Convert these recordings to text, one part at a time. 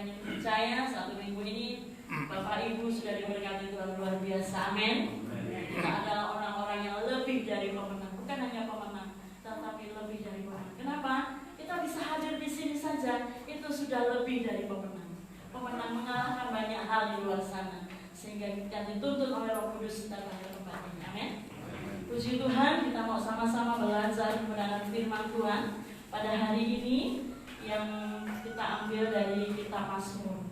yang percaya satu minggu ini Bapak Ibu sudah diberkati Tuhan luar biasa. Amin. Kita adalah orang-orang yang lebih dari pemenang, bukan hanya pemenang, tetapi lebih dari pemenang. Kenapa? Kita bisa hadir di sini saja, itu sudah lebih dari pemenang. Pemenang mengalahkan banyak hal di luar sana, sehingga kita dituntut oleh Roh Kudus kita pada tempat ini. Amin. Puji Tuhan, kita mau sama-sama belajar kebenaran firman Tuhan pada hari ini yang kita ambil dari kitab Mazmur.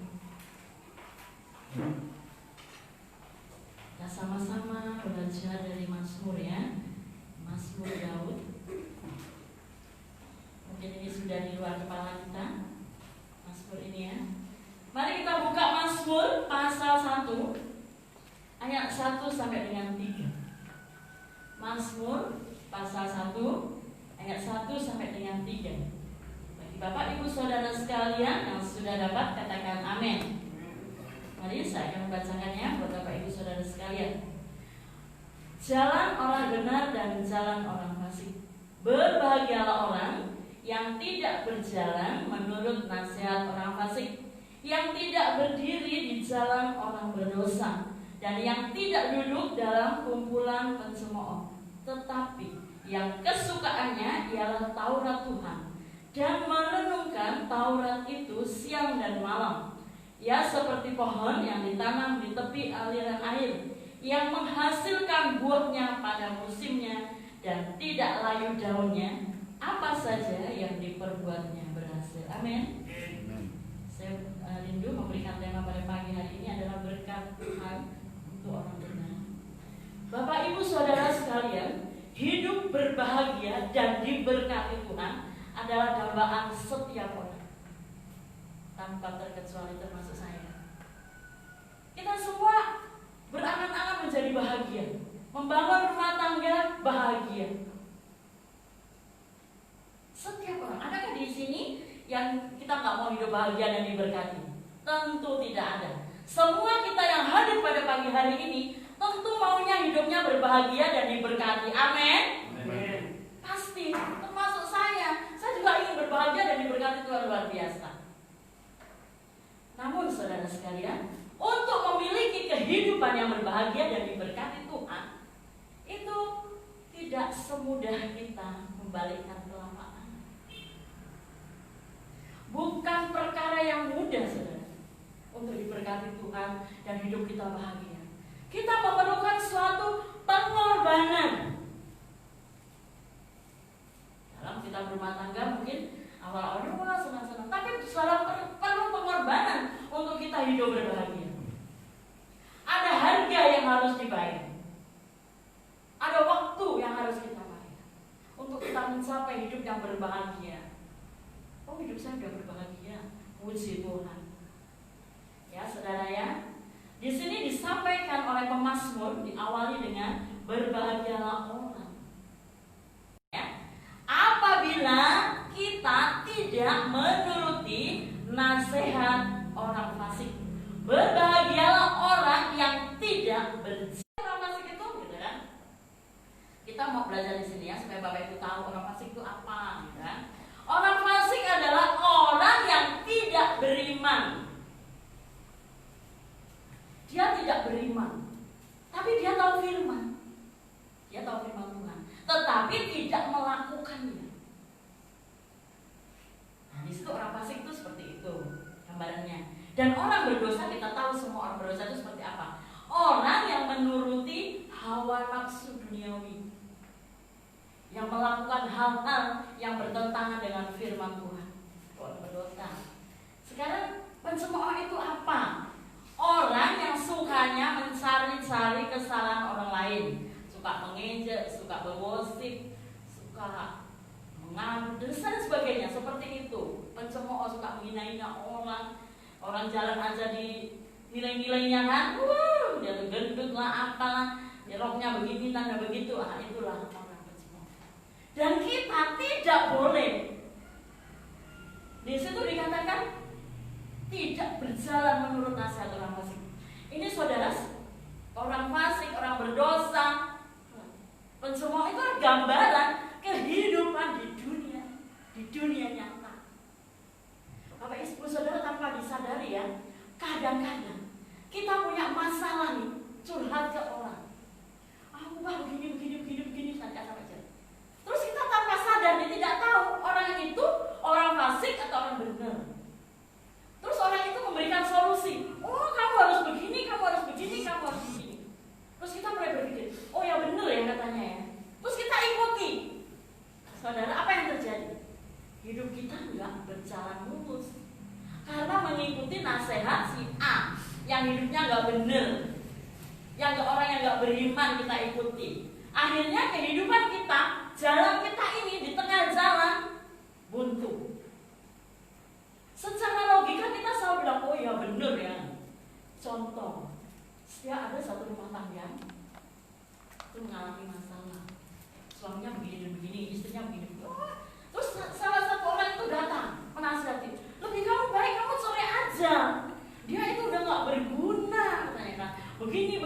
Kita sama-sama belajar dari Mazmur ya, Mazmur Daud. Mungkin ini sudah di luar kepala kita, Mazmur ini ya. Mari kita buka Mazmur pasal 1 ayat 1 sampai dengan 3. Mazmur pasal 1 ayat 1 sampai dengan 3. Bagi Bapak Ibu Saudara sekalian yang sudah dapat katakan amin. Mari saya akan membacakannya buat Bapak Ibu Saudara sekalian. Jalan orang benar dan jalan orang fasik. Berbahagialah orang yang tidak berjalan menurut nasihat orang fasik, yang tidak berdiri di jalan orang berdosa, dan yang tidak duduk dalam kumpulan pencemooh, tetapi yang kesukaannya ialah Taurat Tuhan, dan merenungkan Taurat itu siang dan malam. Ia seperti pohon yang ditanam di tepi aliran air, yang menghasilkan buahnya pada musimnya dan tidak layu daunnya. Apa saja yang diperbuatnya berhasil. Amin. Saya rindu memberikan tema pada pagi hari ini adalah berkat Tuhan untuk orang benar. Bapak Ibu Saudara sekalian, hidup berbahagia dan diberkati Tuhan adalah dambaan setiap orang, tanpa terkecuali termasuk saya. Kita semua berangan-angan menjadi bahagia, membangun rumah tangga bahagia. Setiap orang, adakah di sini yang kita nggak mau hidup bahagia dan diberkati? Tentu tidak ada. Semua kita yang hadir pada pagi hari ini tentu maunya hidupnya berbahagia dan diberkati. Amin. Pasti, termasuk saya. Saya juga ingin berbahagia dan diberkati Tuhan luar biasa. Namun saudara sekalian, untuk memiliki kehidupan yang berbahagia dan diberkati Tuhan, itu tidak semudah kita membalikkan telapak tangan. Bukan perkara yang mudah saudara untuk diberkati Tuhan dan hidup kita bahagia. Kita memerlukan suatu pengorbanan. Dalam kita berumah tangga mungkin awal-awal senang-senang, tapi perlu pengorbanan untuk kita hidup berbahagia. Ada harga yang harus dibayar. Ada waktu yang harus kita bayar untuk kita mencapai hidup yang berbahagia. Oh, hidup saya sudah berbahagia, puji Tuhan. Ya, saudara ya. Di sini disampaikan oleh pemazmur, diawali dengan berbahagialah orang. Ya. Apabila kita tidak menuruti nasihat orang fasik. Berbahagialah orang yang tidak berjalan. Orang fasik itu gitu kan. Kita mau belajar di sini ya supaya Bapak Ibu tahu orang fasik itu apa gitu kan. Orang fasik adalah orang yang tidak beriman. Dia tidak beriman, tapi dia tahu firman. Dia tahu firman Tuhan, tetapi tidak melakukannya. Nah, di situ orang fasik itu seperti itu gambarannya. Dan orang berdosa, kita tahu semua orang berdosa itu seperti apa. Orang yang menuruti hawa nafsu duniawi, yang melakukan hal-hal yang bertentangan dengan firman Tuhan. Orang berdosa. Sekarang pencemooh itu apa? Orang yang sukanya mencari-cari kesalahan orang lain, suka mengejek, suka bergosip, suka mengambil dan sebagainya, seperti itu. Pencemooh suka menghina-hina orang. Orang jalan aja di nilai-nilainya kan, dia tuh gendut lah, apalah, ya roknya begini, tanda begitu, itulah orang pencemooh. Dan kita tidak boleh. Di situ dikatakan tidak berjalan menurut nasihat orang fasik. Ini saudara, orang fasik, orang berdosa, pencemooh itu gambaran kehidupan di dunia nyata. Bapak Ibu Saudara tanpa disadari kadang-kadang kita punya masalah nih, curhat ke orang. Aku begini sampai aja. Terus kita tanpa sadar dia tidak tahu orang itu orang fasik atau orang benar. Terus orang itu memberikan solusi. Oh, kamu harus begini, kamu harus begini, kamu harus begini. Terus kita mulai berpikir, oh ya benar ya katanya ya. Terus kita ikuti. Saudara, apa yang terjadi? Hidup kita nggak berjalan mulus karena mengikuti nasihat si A yang hidupnya nggak benar, yang orang yang nggak beriman kita ikuti. Akhirnya kehidupan kita, jalan kita ini di tengah jalan buntu. Secara logika kita selalu bilang, oh ya benar ya. Contoh, ya ada satu rumah tangga itu mengalami masalah. Suaminya begini, istrinya begini. Oh, terus salah satu orang itu datang menasihati, lebih kamu baik kamu cerai aja. Dia itu udah nggak berguna, katanya kan. Begini.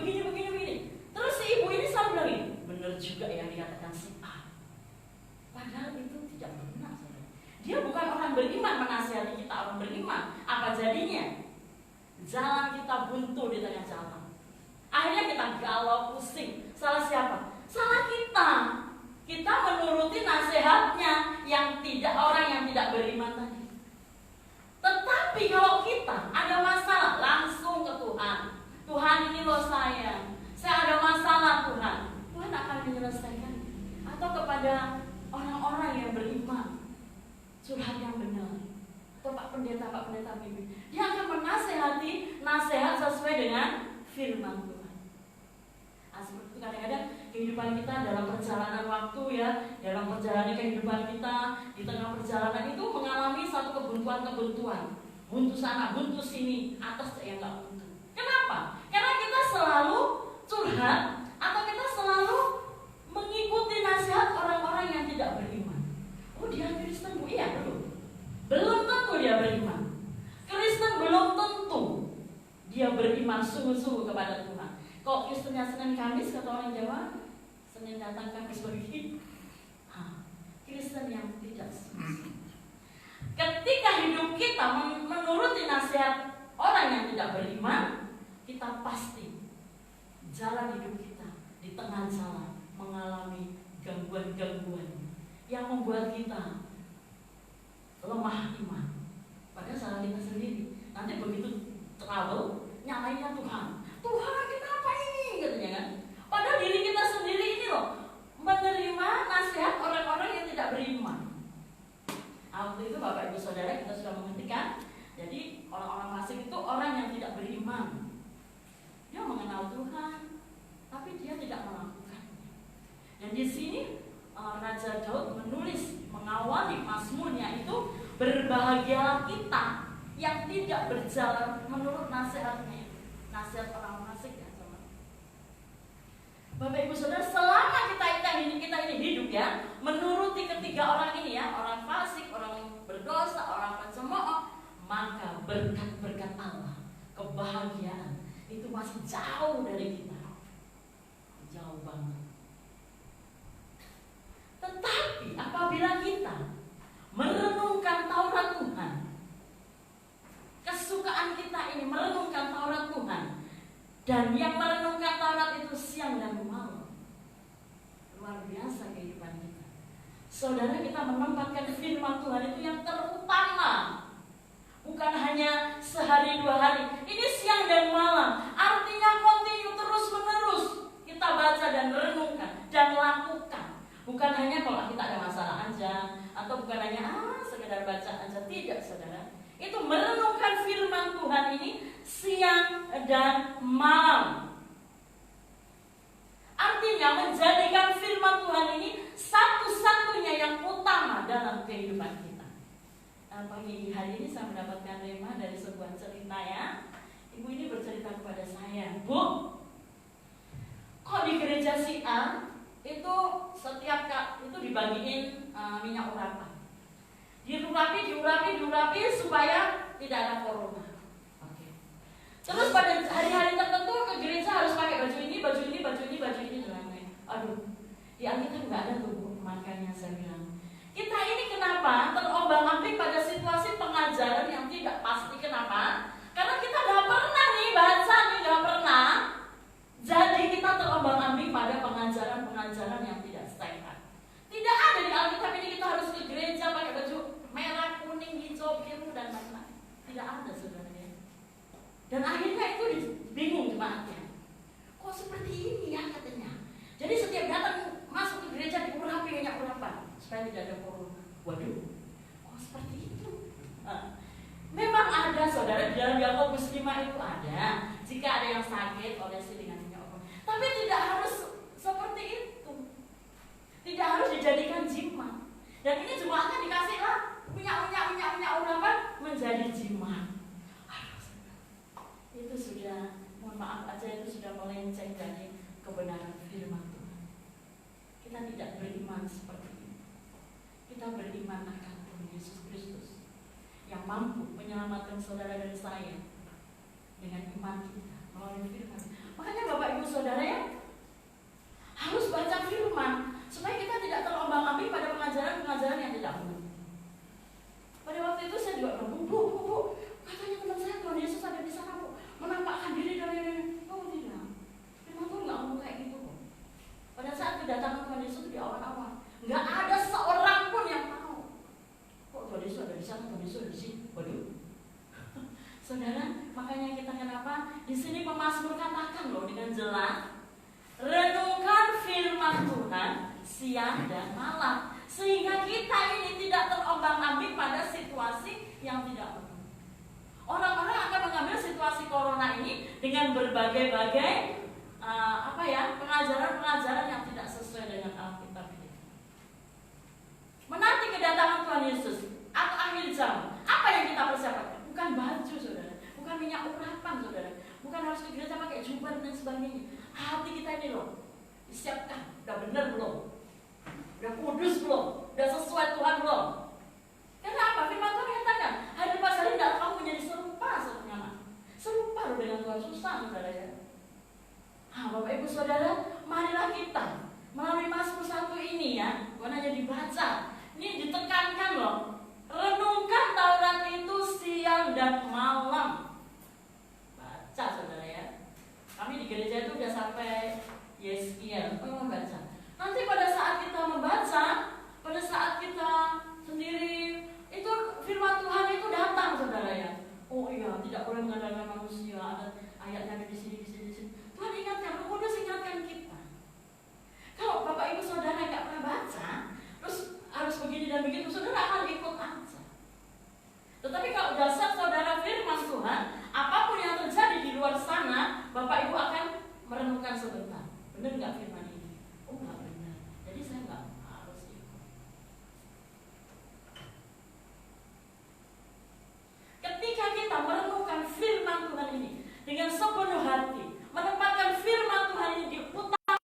Terus si ibu ini selalu bilang, benar juga yang dikatakan si A. Padahal itu tidak benar. Dia bukan orang beriman menasihati kita orang beriman. Apa jadinya? Jalan kita buntu di tengah jalan. Akhirnya kita galau, pusing. Salah siapa? Salah kita. Kita menuruti nasihatnya yang tidak orang yang tidak beriman tadi. Tetapi kalau kita ada masalah, langsung ke Tuhan. Tuhan ini loh saya ada masalah Tuhan. Tuhan akan menyelesaikan. Atau kepada orang-orang yang beriman, curhat yang benar. Atau Pak Pendeta bimbing, dia akan menasehati nasihat sesuai dengan firman Tuhan. Nah, seperti itu kadang-kadang kehidupan kita dalam perjalanan waktu ya, dalam perjalanan kehidupan kita di tengah perjalanan itu mengalami satu kebuntuan. Buntu sana, buntu sini, atas yang nggak buntu. Kenapa? Karena kita selalu curhat atau kita selalu mengikuti nasihat orang-orang yang tidak beriman. Oh dia Kristen Bu, iya belum tentu dia beriman. Kristen belum tentu dia beriman sungguh-sungguh kepada Tuhan. Kok Kristennya Senin Kamis kata orang Jawa, Senin datang Kamis pergi. Kristen yang tidak sungguh-sungguh. Ketika hidup kita menuruti nasihat orang yang tidak beriman, kita pasti jalan hidup kita di tengah jalan mengalami gangguan-gangguan yang membuat kita lemah iman. Padahal salah kita sendiri. Nanti begitu trouble, nyalainnya Tuhan. Tuhan kenapa ini? Katanya kan. Padahal diri kita sendiri ini loh menerima nasihat orang-orang yang tidak beriman. Waktu itu Bapak Ibu Saudara kita sudah menghentikan. Jadi orang-orang fasik itu orang yang tidak beriman. Dia mengenal Tuhan, tapi dia tidak melakukannya. Dan di sini Raja Daud menulis mengawali mazmurnya itu, berbahagialah kita yang tidak berjalan menurut nasihatnya, nasihat orang fasik ya sama. Bapak Ibu Saudara, selama kita ini hidup ya, menuruti ketiga orang ini ya, orang fasik, orang berdosa, orang pencemooh, maka berkat-berkat Allah, kebahagiaan itu masih jauh dari kita, jauh banget. Tetapi apabila kita merenungkan Taurat Tuhan, kesukaan kita ini merenungkan Taurat Tuhan, dan yang merenungkan Taurat itu siang dan malam, luar biasa kehidupan kita. Saudara, kita menempatkan firman Tuhan itu yang terutama, bukan hanya sehari dua hari. Ini siang dan malam, artinya continue terus menerus kita baca dan merenungkan dan lakukan. Bukan hanya kalau kita ada masalah aja, atau bukan hanya sekedar baca aja. Tidak, saudara. Itu merenungkan firman Tuhan ini siang dan malam. Artinya menjadikan firman Tuhan ini satu-satunya yang utama dalam kehidupan kita. Pagi hari ini saya mendapatkan rema dari sebuah cerita ya. Ibu ini bercerita kepada saya, Bu, kok di gereja si A itu setiap itu dibagiin minyak urapan, diurapi supaya tidak ada corona. Terus pada hari-hari tertentu ke gereja harus pakai baju ini dan lain-lain. Aduh, di Alkitab nggak ada tuh. Makanya saya bilang, kita ini kenapa terombang-ambing pada situasi pengajaran yang tidak pasti? Kenapa? Karena kita nggak pernah Dan akhirnya itu bingung jemaatnya. Kok seperti ini ya katanya. Jadi setiap datang masuk ke gereja diurapi banyak urapan supaya tidak ada corona. Waduh, kok seperti itu? Memang ada saudara di dalam Yakobus 5 itu ada. Jika ada yang sakit olesi dengan minyak urapan. Tapi tidak harus seperti itu. Tidak harus dijadikan jimat. Dan ini jemaatnya dikasihlah minyak urapan menjadi jimat. Itu sudah, mohon maaf aja, itu sudah melenceng dari kebenaran firman Tuhan. Kita tidak beriman seperti ini. Kita beriman akan Tuhan Yesus Kristus yang mampu menyelamatkan saudara dan saya dengan iman kita melalui firman. Makanya Bapak Ibu Saudara ya, harus baca firman supaya kita tidak terombang-ambing pada pengajaran-pengajaran yang tidak benar. Pada waktu itu saya juga bilang, Bu, katanya teman saya Tuhan Yesus ada di sana, Bu, menampakkan diri dari ini. Oh tidak, firman Tuhan nggak ngomong kayak gitu, Bu. Pada saat kedatangan Tuhan Yesus di awal-awal, nggak ada seorang pun yang tahu. Kok Tuhan Yesus ada di sana, Tuhan Yesus ada di sini? Waduh. Saudara, makanya kita kenapa di sini pemazmur katakan loh dengan jelas, renungkan firman Tuhan siang dan malam, sehingga kita ini tidak terombang-ambing pada situasi yang tidak benar. Orang-orang akan mengambil situasi corona ini dengan berbagai-bagai pengajaran-pengajaran yang tidak sesuai dengan Alkitab ini. Menanti kedatangan Tuhan Yesus atau akhir zaman, apa yang kita persiapkan? Bukan baju, saudara, bukan minyak urapan, saudara, bukan harus ke gereja pakai jubah dan sebagainya. Hati kita ini loh, disiapkan, udah benar belum? Udah kudus belum? Udah sesuai Tuhan belum? Kenapa? Firman Tuhan katakan, hari lepas hari tidak kamu menjadi serupa satunya. Serupa loh dengan Tuhan, susah saudara ya. Bapak Ibu Saudara, marilah kita melalui Mazmur 1 ini ya, bukan hanya dibaca, ini ditekankan loh. Renungkan Taurat itu siang dan malam. Baca saudara ya. Kami di gereja itu udah sampai Yeskiel, baca. Nanti pada saat kita membaca, pada saat kita sendiri, itu firman Tuhan itu datang saudara ya. Oh iya, tidak boleh mengandalkan manusia. Ada ayatnya ada di sini. Tuhan ingatkan, Roh Kudus ingatkan kita. Kalau Bapak Ibu Saudara nggak pernah baca, terus harus begini dan begitu, saudara akan ikut aja. Tetapi kalau dasar saudara firman Tuhan, apapun yang terjadi di luar sana, Bapak Ibu akan merenungkan sebentar. Benar nggak firman ini? Oh nggak benar. Jadi saya nggak harus ikut. Ketika kita merenungkan firman Tuhan ini dengan sepenuh hati, menempatkan firman Tuhan ini di utama,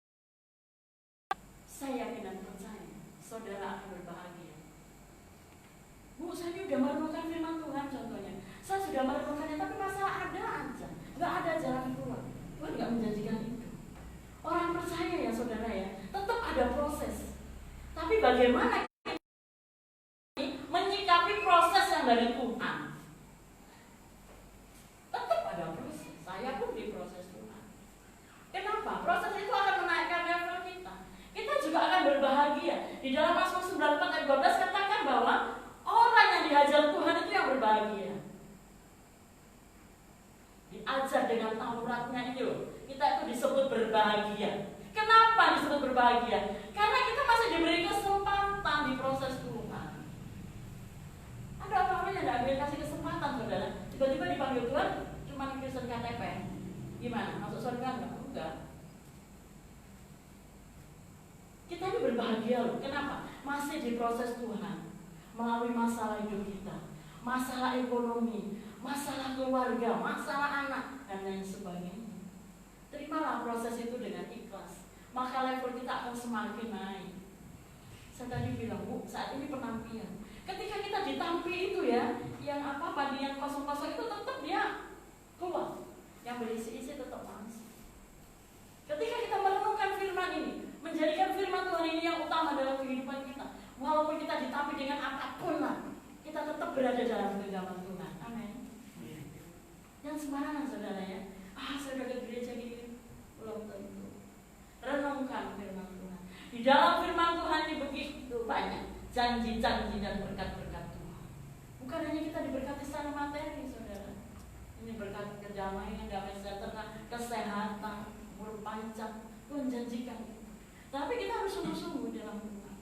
saya yakin dan percaya saudara akan berbahagia. Bu, saya sudah merenungkan firman Tuhan contohnya. Saya sudah merenungkannya, tapi masalah ada aja, nggak ada jalan keluar. Tuhan nggak menjanjikan itu. Orang percaya ya saudara ya, tetap ada proses. Tapi bagaimana kita menyikapi proses yang dari Tuhan? Tetap ada proses. Saya pun di proses Tuhan. Kenapa? Proses itu akan menaikkan level kita. Kita juga akan berbahagia. Di dalam Mazmur 94 ayat 12 katakan bahwa orang yang diajar Tuhan itu yang berbahagia. Diajar dengan Tauratnya itu, kita itu disebut berbahagia. Kenapa disebut berbahagia? Karena kita masih diberi kesempatan di proses Tuhan. Ada orang-orang yang tidak dikasih kesempatan, saudara. Tiba-tiba dipanggil Tuhan, cuma Kristen KTP. Gimana? Masuk surga enggak? Enggak. Kita ini berbahagia loh. Kenapa? Masih di proses Tuhan. Melalui masalah hidup kita, masalah ekonomi, masalah keluarga, masalah anak, dan lain sebagainya. Terimalah proses itu dengan ikhlas, maka level kita akan semakin naik. Saya tadi bilang, Bu, saat ini penampian. Ketika kita ditampi itu ya, yang padi yang kosong-kosong itu tetap dia keluar, yang berisi-isi tetap masuk. Ketika kita merenungkan firman ini, menjadikan firman Tuhan ini yang utama dalam kehidupan kita, walaupun kita ditampi dengan apapun lah, kita tetap berada dalam genggaman Tuhan. Amin. Yang sembarangan saudara ya. Saya udah ke gereja gini, belum tentu. Renungkan firman Tuhan. Di dalam firman Tuhan ini begitu banyak janji-janji dan berkat-berkat Tuhan. Bukan hanya kita diberkati secara materi, saudara. Ini berkat kerja kedamaian, damai sejahtera, kesehatan, umur panjang. Tuhan janjikan. Tapi kita harus sungguh-sungguh dalam Tuhan.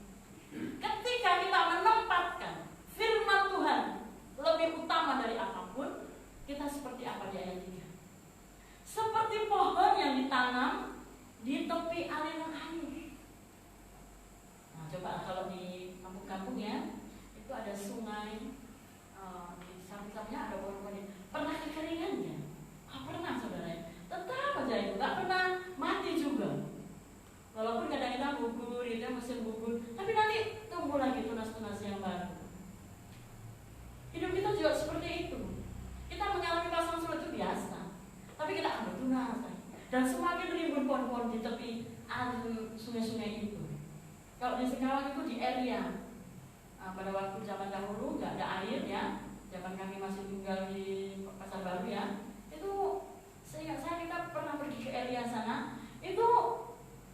Ketika kita menempatkan firman Tuhan lebih utama dari apapun, kita seperti apa di ayat 3? Seperti pohon yang ditanam di tepi aliran air. Nah, coba kalau di kampung-kampung ya, itu ada sungai, di samping-sampingnya ada pohon-pohon. Pernah kekeringan ya? Pernah saudara. Tetap aja itu, gak pernah mati juga. Walaupun kadang-kadang gugur, itu musim gugur, tapi nanti tumbuh lagi tunas-tunas yang baru. Hidup kita juga seperti itu. Kita mengalami pasang surut itu biasa, tapi kita akan bertunas. Dan semakin rimbun pohon-pohon di tepi sungai-sungai itu. Kalau di Singkawang itu di area, pada waktu zaman dahulu nggak ada air ya, zaman kami masih tinggal di Pasar Baru ya, itu saya kita pernah pergi ke area sana, itu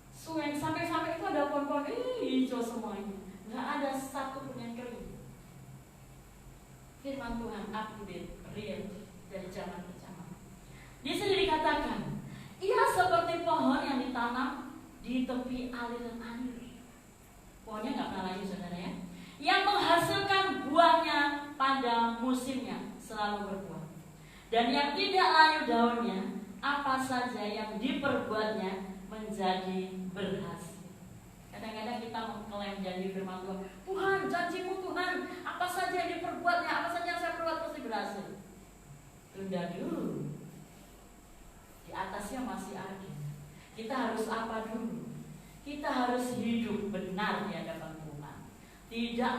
sungai sampai itu ada pohon-pohon hijau semuanya, nggak ada satu pun yang kering. Firman Tuhan up to date, real dari zaman ke zaman. Di sini dikatakan, ia seperti pohon yang ditanam di tepi aliran air. Pohonnya nggak pernah layu saudara ya, yang menghasilkan buahnya pada musimnya, selalu berbuah. Dan yang tidak layu daunnya, apa saja yang diperbuatnya menjadi berhasil. Kadang-kadang kita mengklaim janji firman Tuhan, Tuhan janjimu Tuhan, apa saja yang diperbuatnya, apa saja yang saya perbuat pasti berhasil. Tunda dulu, di atasnya masih ada. Kita harus apa dulu? Kita harus hidup benar di hadapan Tuhan. Tidak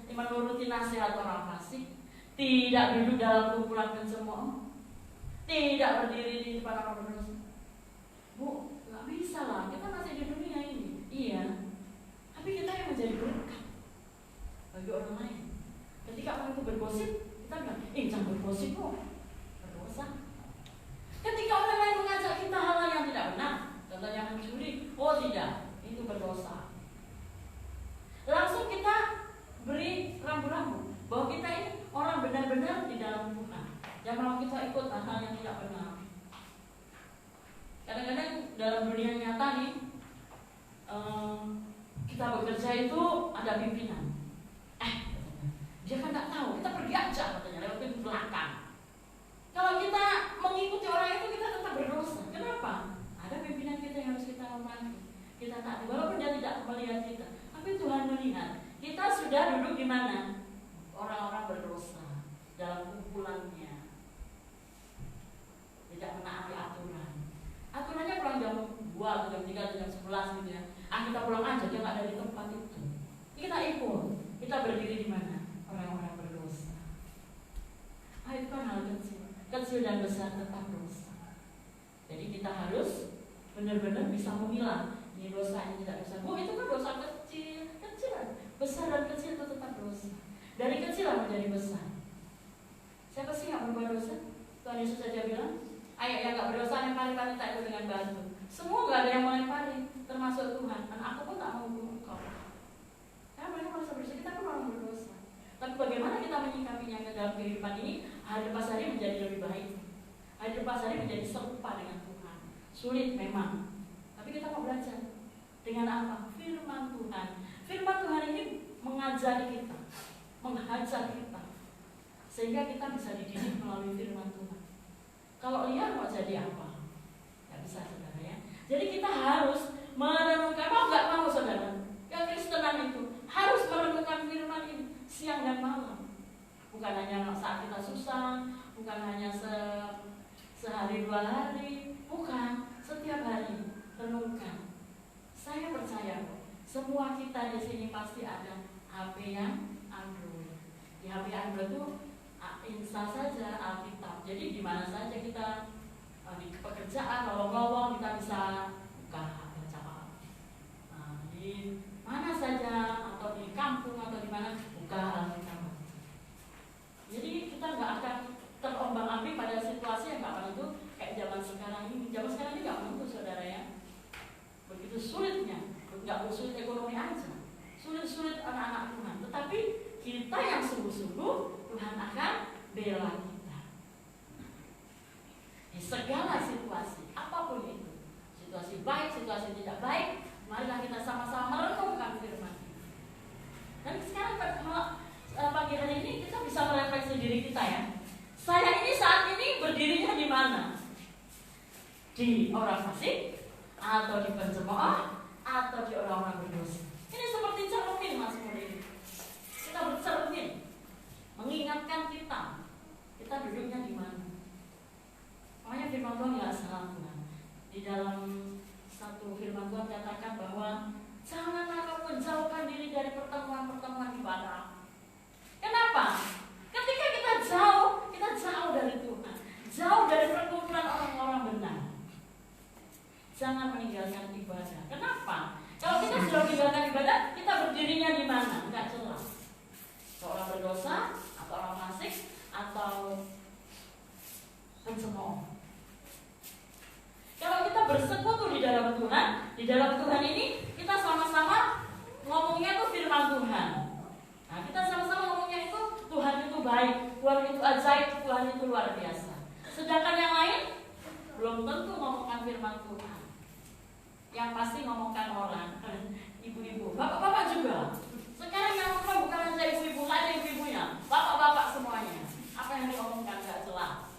menuruti nasihat orang fasik, tidak duduk dalam kumpulan pencemooh, tidak berdiri di depan orang berdosa. Bu, nggak bisa lah, kita masih di dunia ini. Iya, tapi kita yang menjadi berkat bagi orang lain. Ketika orang itu bergosip, kita bilang, jangan bergosip kok, berdosa. Ketika orang lain mengajak kita hal-hal yang tidak benar, contohnya mencuri, oh tidak, itu berdosa. Langsung kita beri rambu-rambu bahwa kita ini orang benar-benar di dalam Tuhan. Jangan mau kita ikut hal-hal yang tidak benar. Kadang-kadang dalam dunia nyata nih, kita bekerja itu ada pimpinan. Dia kan nggak tahu, kita pergi aja katanya lewat pintu belakang. Kalau kita mengikuti orang itu, kita tetap berdosa. Kenapa? Ada pimpinan kita yang harus kita hormati. Kita taati, walaupun dia tidak melihat kita, tapi Tuhan melihat. Kita sudah duduk di mana? Orang-orang berdosa dalam kumpulannya, tidak menaati aturan. Aturannya pulang jam 2 atau jam 3 atau jam 11 gitu ya. Kita pulang aja, dia nggak ada di tempat itu. Kita ikut, kita berdiri di mana? Orang-orang berdosa. Itu kan hal kecil dan besar tetap dosa. Jadi kita harus benar-benar bisa memilah ini dosa, ini tidak dosa. Bu, itu kan dosa kecil, besar dan kecil itu tetap dosa. Dari kecil menjadi besar. Siapa sih yang berbuat dosa? Tuhan Yesus saja bilang, ayo yang nggak berdosa lempari wanita itu dengan batu. Semua nggak ada yang melempari, termasuk Tuhan. Dan aku pun tak mau bunuh engkau. Karena mereka merasa berdosa, kita pun orang berdosa. Tapi bagaimana kita menyikapinya dalam kehidupan ini? Hari lepas hari menjadi lebih baik. Hari lepas hari menjadi serupa dengan Tuhan. Sulit memang, tapi kita mau belajar. Dengan apa? Firman Tuhan. Firman Tuhan ini mengajari kita, menghajar kita, sehingga kita bisa dididik melalui firman Tuhan. Kalau liar mau jadi apa? Gak bisa saudara ya. Jadi kita harus merenungkan, mau gak mau saudara, yang Kristenan itu harus merenungkan firman ini siang dan malam. Bukan hanya saat kita susah, bukan hanya sehari 2 hari, bukan, setiap hari renungkan. Saya percaya semua kita di sini pasti ada HP yang Android. Di HP Android itu install saja Alkitab. Jadi di mana saja kita di pekerjaan, lowong-lowong kita bisa buka baca. Di mana saja atau di kampung atau di mana buka Alkitab. Jadi kita nggak akan terombang-ambing pada situasi yang nggak menentu kayak zaman sekarang ini. Zaman sekarang ini nggak menentu saudara ya. Begitu sulitnya, nggak sulit ekonomi aja, sulit anak-anak Tuhan. Tetapi kita yang sungguh-sungguh, Tuhan akan bela kita. Di segala situasi, apapun itu, situasi baik, situasi tidak baik, marilah kita sama-sama merenungkan firman. Dan sekarang pagi hari ini kita bisa merefleksi diri kita ya. Saya ini saat ini berdirinya di mana? Di orang fasik, atau di pencemooh, atau di orang-orang berdosa. Ini seperti cermin Mazmur ini. Kita bercermin, mengingatkan kita duduknya di mana. Makanya firman Tuhan nggak salah Tuhan. Di dalam satu firman Tuhan katakan bahwa janganlah kamu jauhkan diri dari pertemuan-pertemuan ibadah. Kenapa? Ketika kita jauh dari Tuhan, jauh dari perkumpulan orang-orang benar. Jangan meninggalkan ibadah. Kenapa? Kalau kita sudah meninggalkan ibadah, kita berdirinya di mana? Enggak jelas. Seorang berdosa, atau orang fasik, atau pencemooh. Kalau kita bersekutu di dalam Tuhan ini kita sama-sama ngomongnya itu firman Tuhan. Nah, kita sama-sama ngomongnya itu Tuhan itu baik, Tuhan itu ajaib, Tuhan itu luar biasa. Sedangkan yang lain belum tentu ngomongkan firman Tuhan. Yang pasti ngomongkan orang, ibu-ibu, bapak-bapak juga. Sekarang yang ngomong bukan hanya ibu-ibu, ada ibu-ibunya, bapak-bapak semuanya. Apa yang diomongkan gak jelas.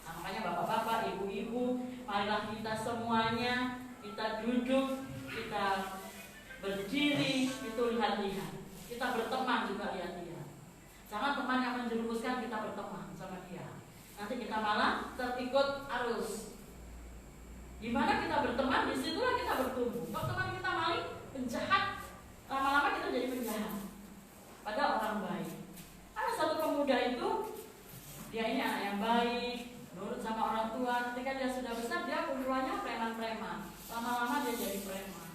Nah, makanya bapak-bapak, ibu-ibu, marilah kita semuanya, kita duduk, kita berdiri, itu lihat-lihat. Kita berteman juga lihat-lihat. Jangan teman yang menjerumuskan kita berteman sama dia. Nanti kita malah terikut arus. Di mana kita berteman, disitulah kita bertumbuh. Kalau teman kita maling, penjahat, lama-lama kita jadi penjahat. Padahal orang baik. Ada satu pemuda itu, dia ini anak yang baik, nurut sama orang tua. Ketika dia sudah besar, dia keduanya preman-preman. Lama-lama dia jadi preman.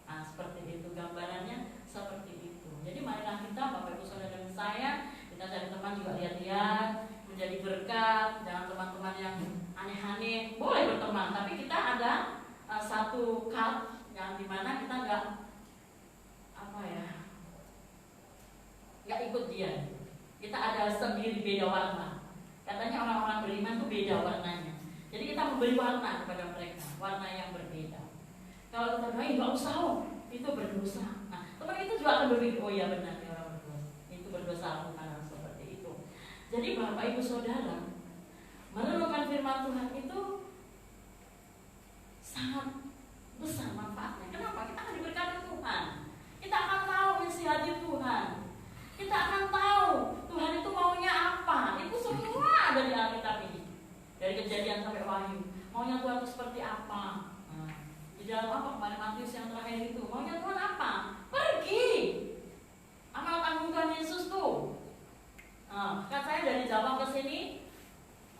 Nah, seperti itu gambarannya, seperti itu. Jadi marilah kita, Bapak Ibu Saudara dan saya, kita cari teman juga lihat-lihat, menjadi berkat. Jangan teman-teman yang aneh-aneh. Boleh berteman, tapi kita ada satu cult yang dimana kita nggak ikut dia. Kita ada sendiri, beda warna. Katanya orang-orang beriman itu beda warnanya. Jadi kita memberi warna kepada mereka, warna yang berbeda. Kalau kita bilang nggak usah, itu berdosa. Nah, teman itu juga akan berpikir, oh ya benar, ya orang berdosa. Itu berdosa, bukan seperti itu. Jadi Bapak Ibu Saudara, merenungkan firman Tuhan itu sangat besar manfaatnya. Kenapa? Kita akan diberkati Tuhan. Kita akan tahu isi hati Tuhan. Kita akan tahu Tuhan itu maunya apa. Itu semua ada di Alkitab ini. Dari Kejadian sampai Wahyu. Maunya Tuhan itu seperti apa? Nah, di dalam apa kemarin Matius yang terakhir itu, maunya Tuhan apa? Pergi. Amal tanggung Tuhan Yesus tuh. Nah, kan saya dari Jawa ke sini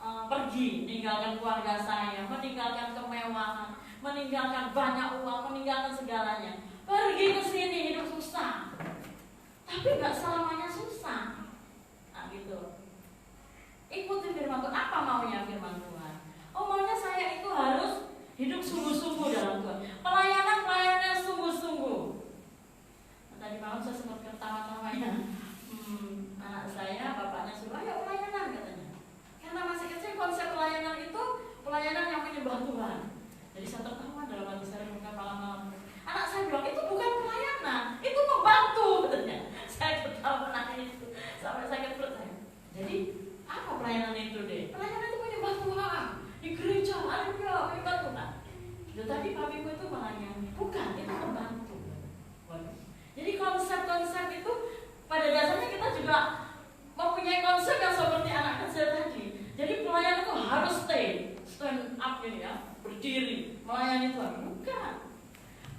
pergi, meninggalkan keluarga saya, meninggalkan kemewahan, meninggalkan banyak uang, meninggalkan segalanya. Pergi ke sini hidup susah. Tapi nggak selamanya susah. Nah, gitu. Ikuti firman Tuhan. Apa maunya firman Tuhan? Oh, maunya saya itu harus hidup sungguh-sungguh dalam Tuhan. Pelayanan sungguh-sungguh. Nah, tadi malam saya sempat ketawa-tawa ya. Anak saya, bapaknya suruh, ayo pelayanan katanya. Karena masih kecil konsep pelayanan itu pelayanan yang menyembah Tuhan. Jadi saya tertawa dalam hati saya bukan malam-malam. Anak saya bilang itu bukan pelayanan, itu membantu katanya. Saya ketawa itu sampai sakit perut saya. Jadi apa pelayanan itu deh? Pelayanan itu menyembah Tuhan di gereja, haleluya, menyembah Tuhan. Tadi papiku itu melayani, bukan, itu membantu. Jadi konsep-konsep itu pada dasarnya kita juga mempunyai konsep yang seperti anak kecil tadi. Jadi pelayan itu harus stand up ini ya, berdiri, melayani Tuhan. Bukan.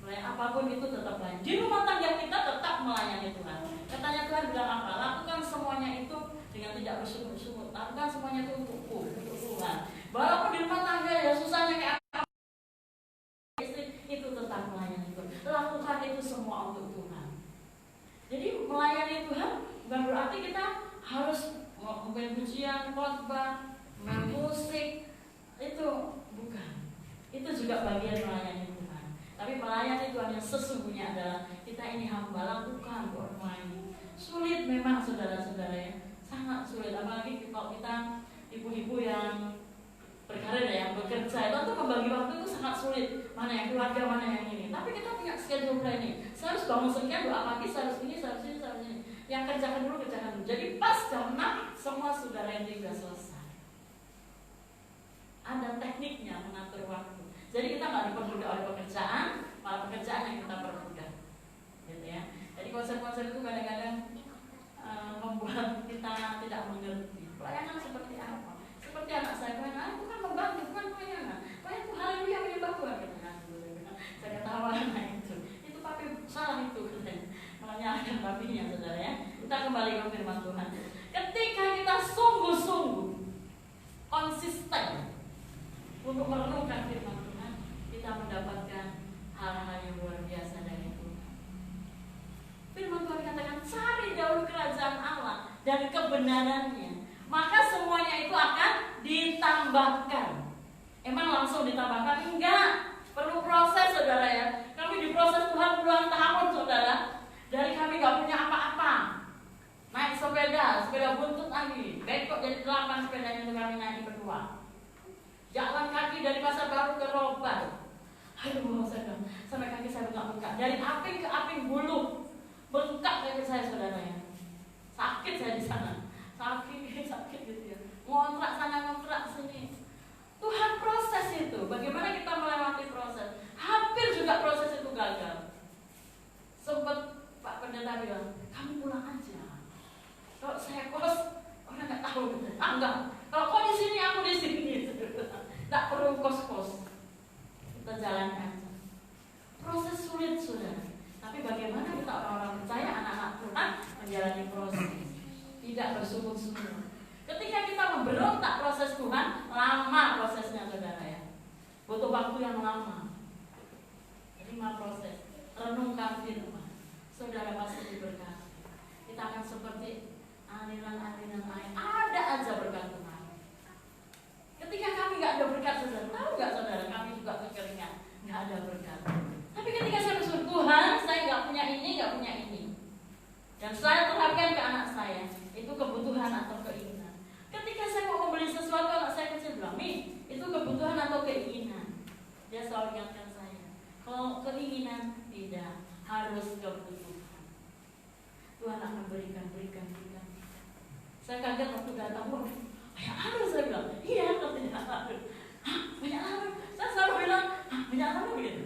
Melayan apapun itu tetap melayani. Di rumah tangga kita tetap melayani Tuhan. Katanya Tuhan bilang apa? Lakukan semuanya itu dengan tidak bersungut-sungut. Lakukan semuanya itu untuk Tuhan. Walaupun di rumah tangga ya susahnya kayak apa, istri itu tetap melayani Tuhan. Lakukan itu semua untuk Tuhan. Jadi melayani Tuhan bukan berarti kita harus mempunyai pujian, khotbah, main musik, itu bukan. Itu juga bagian melayani Tuhan. Tapi melayani Tuhan yang sesungguhnya adalah kita ini hamba, lakukan orang lain. Sulit memang saudara-saudara ya, sangat sulit. Apalagi kalau kita ibu-ibu yang sulit, mana yang keluarga, mana yang ini. Tapi kita punya schedule planning. Saya harus bangun sekian, doa pagi, saya harus ini, saya harus ini, saya harus ini. Yang kerjakan dulu. Jadi pas jam 6 semua sudah ready, sudah selesai. Ada tekniknya mengatur waktu. Jadi kita nggak dipermudah oleh pekerjaan, malah pekerjaan yang kita permudah, gitu ya. Jadi konsep-konsep itu kadang-kadang membuat kita tidak mengerti pelayanan seperti apa. Seperti anak saya, itu kan membantu, bukan pelayanan. Pelayanan itu haleluya menyembah Tuhan, gitu kan. Saya ketawa anak itu papi salah itu, menyalahkan papinya, saudara ya. Kita kembali ke firman Tuhan. Ketika kita sungguh-sungguh konsisten untuk merenungkan firman Tuhan, kita mendapatkan hal-hal yang luar biasa dari Tuhan. Firman Tuhan katakan, cari dahulu kerajaan Allah dan kebenarannya, maka semuanya itu akan ditambahkan. Emang langsung ditambahkan? Enggak, perlu proses, saudara ya. Kami diproses Tuhan puluhan tahun, saudara. Dari kami gak punya apa-apa, naik sepeda buntut lagi, bengkok jadi 8 sepedanya itu kami naik berdua. Jalan kaki dari Pasar Baru ke Roban. Aduh, sampai kaki saya bengkak-bengkak. Dari aping ke aping bulu, bengkak kaki saya, saudara ya. Sakit saya di sana, sakit gitu ya. Ngontrak sana, ngontrak sini. Tuhan proses itu. Bagaimana kita melewati proses? Hampir juga proses itu gagal. Sempat Pak Pendeta bilang, kamu pulang aja. Kalau saya kos, orang nggak tahu. Enggak. Kalau kau di sini, aku di sini. Tak perlu kos-kos. Kita jalan aja. Proses sulit, saudara. Tapi bagaimana kita orang-orang percaya, anak-anak Tuhan menjalani proses, tidak bersungut-sungut. Ketika kita memberontak proses Tuhan, lama prosesnya, saudara ya. Butuh waktu yang lama. 5 proses. Renungkan firman, saudara pasti diberkati. Kita akan seperti aliran-aliran air. Ada aja berkat Tuhan. Ketika kami nggak ada berkat, saudara, tahu nggak saudara, kami juga kekeringan, nggak ada berkat. Tapi ketika saya bersyukur, Tuhan, saya nggak punya ini, dan saya terapkan ke anak saya, itu kebutuhan atau keinginan. Ketika saya mau membeli sesuatu, anak saya kecil bilang, Mi, itu kebutuhan atau keinginan? Dia selalu ingatkan saya, kalau keinginan tidak, harus kebutuhan. Tuhan akan berikan. Saya kaget waktu datang, banyak air, saya bilang, iya, katanya air. Banyak air. Saya selalu bilang, banyak air begitu.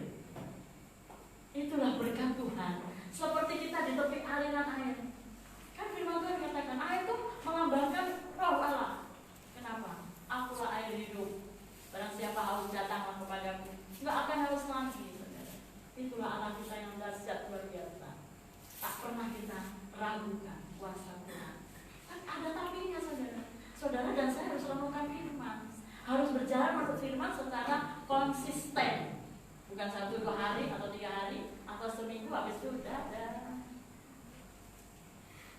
Itulah berkat Tuhan. Seperti kita di tepi aliran air. Kan firman Tuhan katakan, air itu melambangkan roh Allah. Kenapa? Akulah air hidup. Barang siapa haus, datanglah kepadaku. Enggak akan haus lagi, saudara. Itulah Allah kita yang dahsyat luar biasa. Tak pernah kita ragukan kuasa Tuhan. Ada tapinya, saudara. Saudara dan saya harus renungkan firman, harus berjalan menurut firman secara konsisten, bukan 1-2 hari atau 3 hari atau seminggu habis itu udah ada.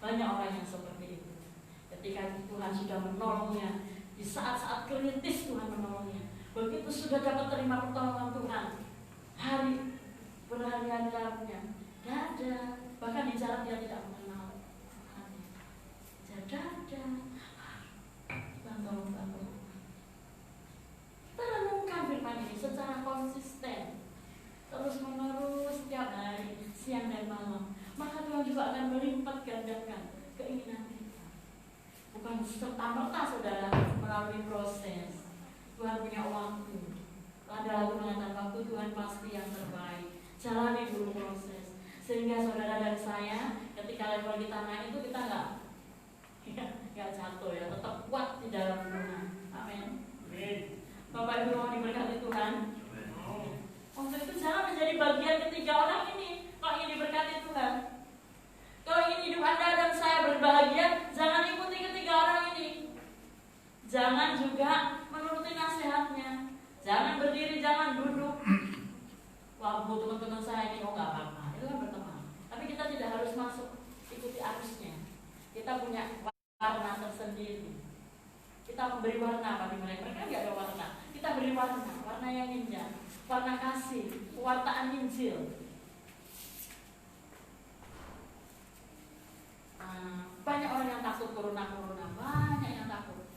Banyak orang yang seperti itu. Ketika Tuhan sudah menolongnya, di saat-saat kritis Tuhan menolongnya, begitu sudah dapat terima pertolongan Tuhan, berhari-hari dalamnya, tidak ada. Bahkan di jalan dia tidak mengenal Tuhan. Tolong. Kita renungkan firman ini secara konsisten, terus menerus setiap hari, siang dan malam. Maka Tuhan juga akan melipat gandakan keinginan kita. Bukan serta-merta, saudara, melalui proses. Tuhan punya waktu. Ada lagu mengatakan waktu Tuhan pasti yang terbaik. Jalani dulu proses. Sehingga saudara dan saya, ketika level kita naik itu kita nggak jatuh ya, tetap kuat di dalam Tuhan. Amin. Bapak Ibu mau diberkati Tuhan. Untuk itu jangan menjadi bagian ketiga orang ini. Kalau ingin diberkati Tuhan, kalau ingin hidup Anda dan saya berbahagia, jangan ikuti ketiga orang ini. Jangan juga menuruti nasihatnya. Jangan berdiri, jangan duduk. Wah, bu teman-teman saya ini nggak apa-apa. Itu kan berteman. Tapi kita tidak harus masuk ikuti arusnya. Kita punya warna tersendiri. Kita memberi warna bagi mereka. Mereka nggak ada warna. Kita beri warna yang indah, warna kasih, pewartaan Injil. Banyak orang yang takut corona, banyak yang takut.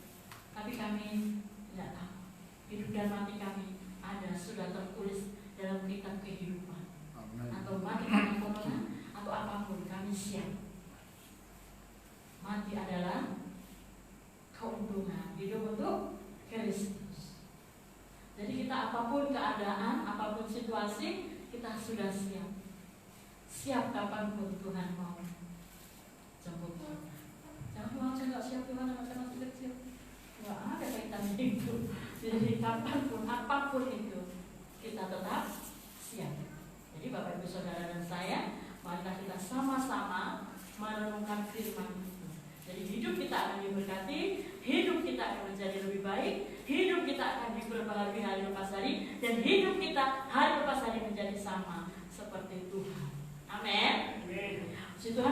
Tapi kami tidak takut. Hidup dan mati kami ada sudah tertulis dalam kitab kehidupan. Amin. Atau mati karena corona atau apapun, kami siap. Mati adalah keuntungan, hidup untuk Kristus. Jadi kita apapun keadaan, apapun situasi, kita sudah siap. Siap kapanpun Tuhan mau jemput kita. Jangan bilang saya nggak siap Tuhan, anak saya masih kecil. Nggak ada kaitannya itu. Jadi kapanpun, apapun itu, kita tetap siap. Jadi Bapak Ibu Saudara dan saya, marilah kita sama-sama merenungkan firman itu. Jadi hidup kita akan diberkati, hidup kita akan menjadi lebih baik, hidup kita akan diperbaharui hari lepas hari, dan hidup kita hari lepas hari menjadi sama seperti Tuhan. Amin. Si Tuhan